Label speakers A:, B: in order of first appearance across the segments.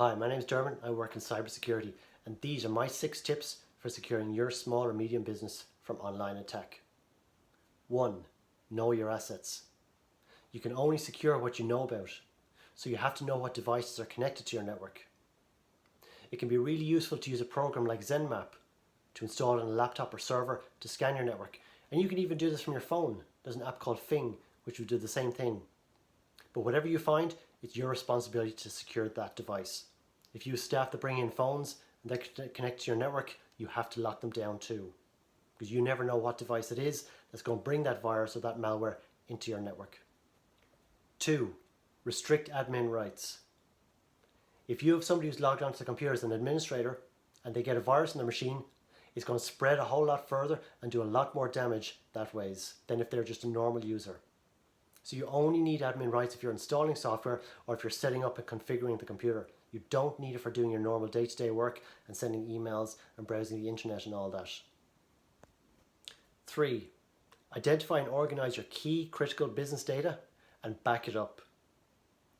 A: Hi, my name is Dermot. I work in cybersecurity, and these are my 6 tips for securing your small or medium business from online attack. 1. Know your assets. You can only secure what you know about, so you have to know what devices are connected to your network. It can be really useful to use a program like ZenMap to install it on a laptop or server to scan your network, and you can even do this from your phone. There's an app called Fing which will do the same thing. But whatever you find, it's your responsibility to secure that device. If you have staff that bring in phones and they connect to your network, you have to lock them down too, because you never know what device it is that's going to bring that virus or that malware into your network. 2. Restrict admin rights. If you have somebody who's logged onto the computer as an administrator and they get a virus in their machine, it's going to spread a whole lot further and do a lot more damage that ways than if they're just a normal user. So you only need admin rights if you're installing software or if you're setting up and configuring the computer. You don't need it for doing your normal day-to-day work and sending emails and browsing the internet and all that. 3. Identify and organize your key critical business data and back it up.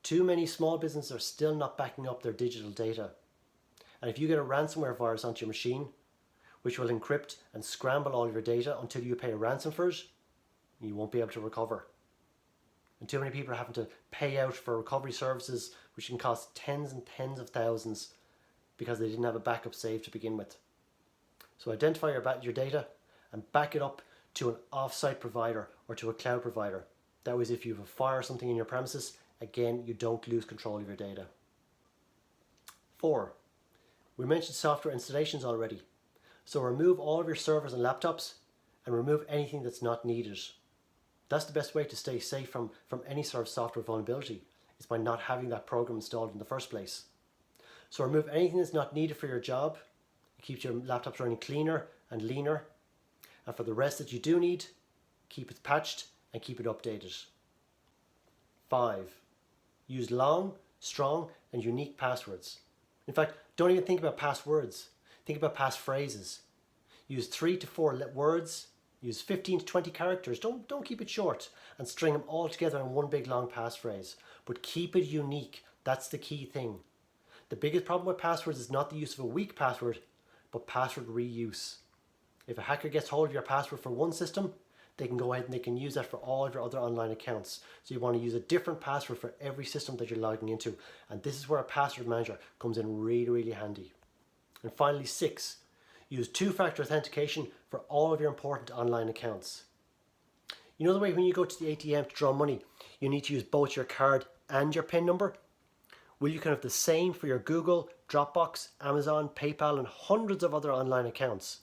A: Too many small businesses are still not backing up their digital data. And if you get a ransomware virus onto your machine, which will encrypt and scramble all of your data until you pay a ransom for it, you won't be able to recover. And too many people are having to pay out for recovery services which can cost tens and tens of thousands because they didn't have a backup saved to begin with. So identify your data and back it up to an off-site provider or to a cloud provider. That way, if you have a fire or something in your premises, again, you don't lose control of your data. 4. We mentioned software installations already. So remove all of your servers and laptops and remove anything that's not needed. That's the best way to stay safe from any sort of software vulnerability, is by not having that program installed in the first place. So remove anything that's not needed for your job. It keeps your laptops running cleaner and leaner. And for the rest that you do need, keep it patched and keep it updated. 5. Use long, strong and unique passwords. In fact, don't even think about passwords. Think about passphrases. Use 3 to 4 words. Use 15 to 20 characters. Don't keep it short and string them all together in one big long passphrase. But keep it unique. That's the key thing. The biggest problem with passwords is not the use of a weak password, but password reuse. If a hacker gets hold of your password for one system, they can go ahead and they can use that for all of your other online accounts. So you want to use a different password for every system that you're logging into. And this is where a password manager comes in really, really handy. And finally, 6. Use two-factor authentication for all of your important online accounts. You know the way when you go to the ATM to draw money, you need to use both your card and your PIN number? Well, you can have the same for your Google, Dropbox, Amazon, PayPal and hundreds of other online accounts.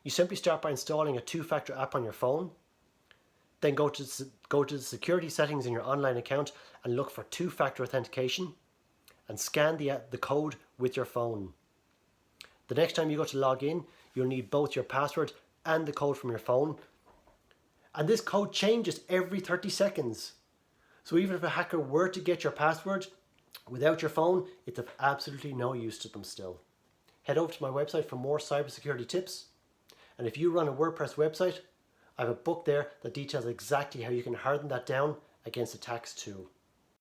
A: You simply start by installing a two-factor app on your phone, then go to the security settings in your online account and look for two-factor authentication and scan the code with your phone. The next time you go to log in, you'll need both your password and the code from your phone. And this code changes every 30 seconds. So even if a hacker were to get your password without your phone, it's of absolutely no use to them still. Head over to my website for more cybersecurity tips. And if you run a WordPress website, I have a book there that details exactly how you can harden that down against attacks too.